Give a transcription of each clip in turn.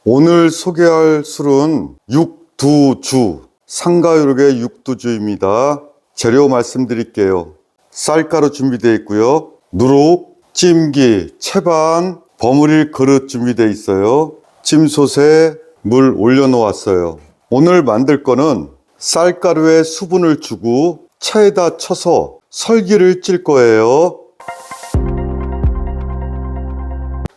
오늘 소개할 술은 육두주, 상가요록의 육두주입니다. 재료 말씀드릴게요. 쌀가루 준비되어 있고요. 누룩, 찜기, 채반, 버무릴 그릇 준비되어 있어요. 찜솥에 물 올려놓았어요. 오늘 만들 거는 쌀가루에 수분을 주고 차에다 쳐서 설기를 찔 거예요.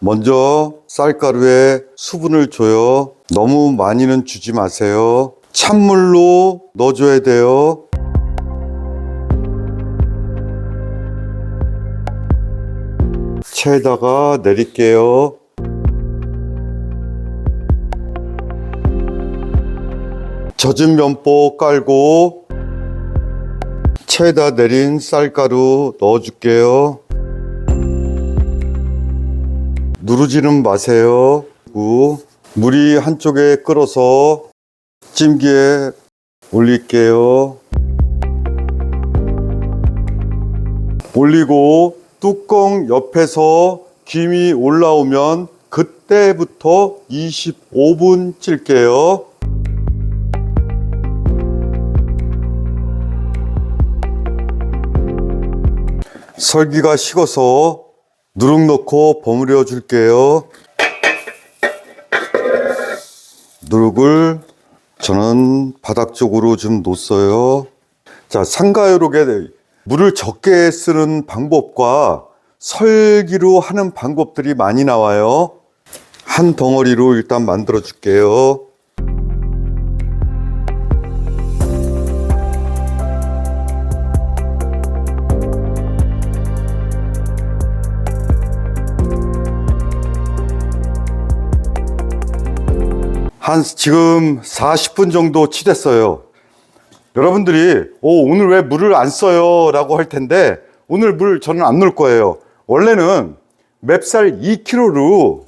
먼저 쌀가루에 수분을 줘요. 너무 많이는 주지 마세요. 찬물로 넣어줘야 돼요. 체에다가 내릴게요. 젖은 면보 깔고 체에다 내린 쌀가루 넣어줄게요. 누르지는 마세요. 물이 한쪽에 끓어서 찜기에 올릴게요. 올리고 뚜껑 옆에서 김이 올라오면 그때부터 25분 찔게요. 설기가 식어서 누룩 넣고 버무려 줄게요. 누룩을 저는 바닥 쪽으로 좀 놓았어요. 자, 상가요록에 물을 적게 쓰는 방법과 설기로 하는 방법들이 많이 나와요. 한 덩어리로 일단 만들어 줄게요. 지금 40분 정도 치댔어요. 여러분들이 오늘 왜 물을 안 써요? 라고 할 텐데 오늘 물 저는 안 넣을 거예요. 원래는 맵쌀 2kg로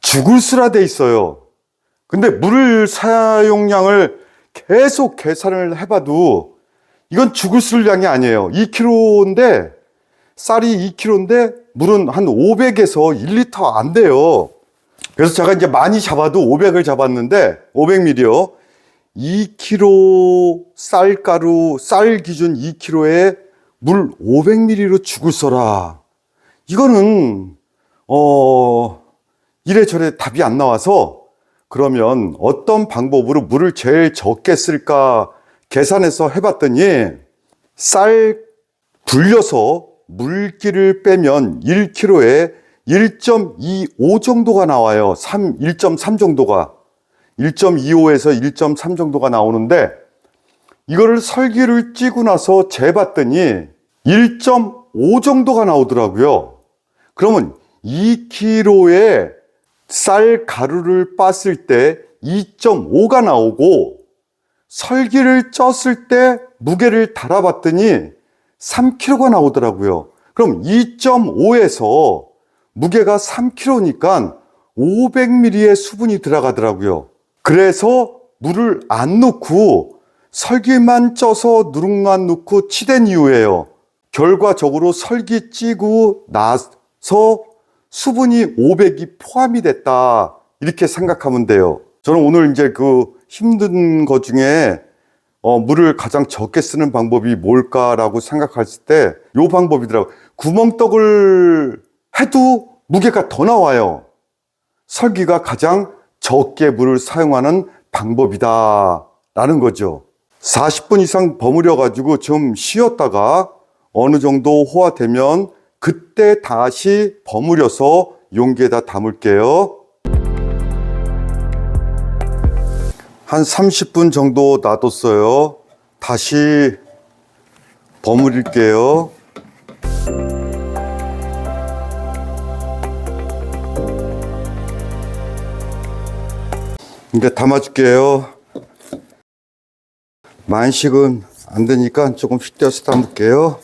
죽을 수라 돼 있어요. 근데 물 사용량을 계속 계산을 해봐도 이건 죽을 술 양이 아니에요. 2kg인데 쌀이 2kg인데 물은 한 500에서 1리터 안 돼요. 그래서 제가 이제 많이 잡아도 500을 잡았는데 500ml요. 2kg 쌀가루, 쌀 기준 2kg에 물 500ml로 죽을 써라. 이거는 이래저래 답이 안 나와서 그러면 어떤 방법으로 물을 제일 적게 쓸까 계산해서 해봤더니 쌀 불려서 물기를 빼면 1kg에 1.25 정도가 나와요. 1.3 정도가. 1.25에서 1.3 정도가 나오는데 이거를 설기를 찌고 나서 재봤더니 1.5 정도가 나오더라고요. 그러면 2kg의 쌀 가루를 빻을 때 2.5가 나오고 설기를 쪘을 때 무게를 달아봤더니 3kg가 나오더라고요. 그럼 2.5에서 무게가 3kg니까 500ml의 수분이 들어가더라고요. 그래서 물을 안 넣고 설기만 쪄서 누룩만 넣고 치댄 이유예요. 결과적으로 설기 찌고 나서 수분이 500이 포함이 됐다. 이렇게 생각하면 돼요. 저는 오늘 이제 그 힘든 것 중에 물을 가장 적게 쓰는 방법이 뭘까라고 생각했을 때 이 방법이더라고요. 구멍떡을 해도 무게가 더 나와요. 설기가 가장 적게 물을 사용하는 방법이다 라는 거죠. 40분 이상 버무려 가지고 좀 쉬었다가 어느 정도 호화되면 그때 다시 버무려서 용기에다 담을게요. 한 30분 정도 놔뒀어요. 다시 버무릴게요. 이제 담아줄게요. 만식은 안 되니까 조금 휘떼어서 담을게요.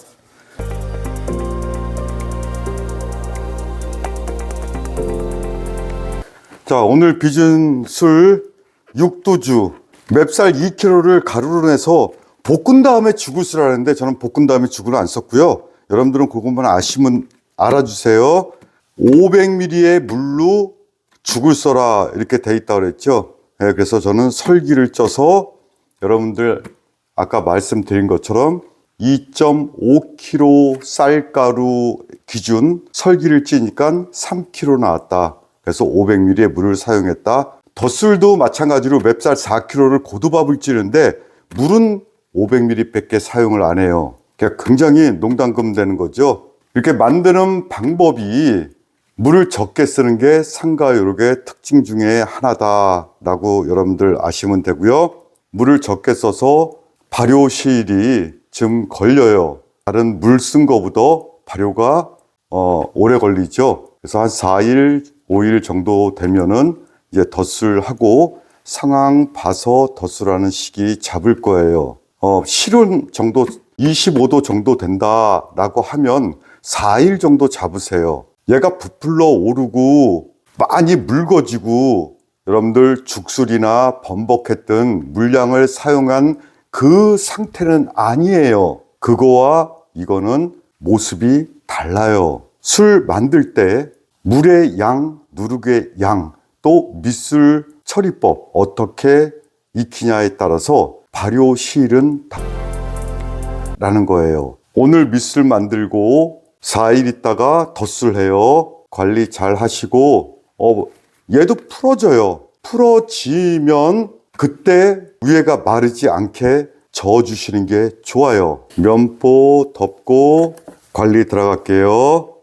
자, 오늘 빚은 술 육두주 맵쌀 2kg를 가루로 내서 볶은 다음에 죽을 쓰라는데 저는 볶은 다음에 죽을 안 썼고요. 여러분들은 그것만 아시면 알아주세요. 500ml의 물로 죽을 써라 이렇게 돼 있다고 그랬죠. 네, 그래서 저는 설기를 쪄서 여러분들 아까 말씀드린 것처럼 2.5kg 쌀가루 기준 설기를 찌니까 3kg 나왔다. 그래서 500ml의 물을 사용했다. 덧술도 마찬가지로 맵쌀 4kg를 고두밥을 찌는데 물은 500ml 밖에 사용을 안 해요. 그러니까 굉장히 농담금 되는 거죠. 이렇게 만드는 방법이 물을 적게 쓰는 게 상가요록의 특징 중에 하나다라고 여러분들 아시면 되고요. 물을 적게 써서 발효 시일이 좀 걸려요. 다른 물 쓴 거보다 발효가 오래 걸리죠. 그래서 한 4일, 5일 정도 되면은 이제 덧술하고 상황 봐서 덧술하는 시기 잡을 거예요. 실온 정도 25도 정도 된다라고 하면 4일 정도 잡으세요. 얘가 부풀러 오르고 많이 묽어지고 여러분들 죽술이나 범벅했던 물량을 사용한 그 상태는 아니에요. 그거와 이거는 모습이 달라요. 술 만들 때 물의 양, 누룩의 양, 또 밑술 처리법 어떻게 익히냐에 따라서 발효 시일은 라는 거예요. 오늘 밑술 만들고 4일 있다가 덧술해요. 관리 잘 하시고 얘도 풀어져요. 풀어지면 그때 위에가 마르지 않게 저어주시는 게 좋아요. 면포 덮고 관리 들어갈게요.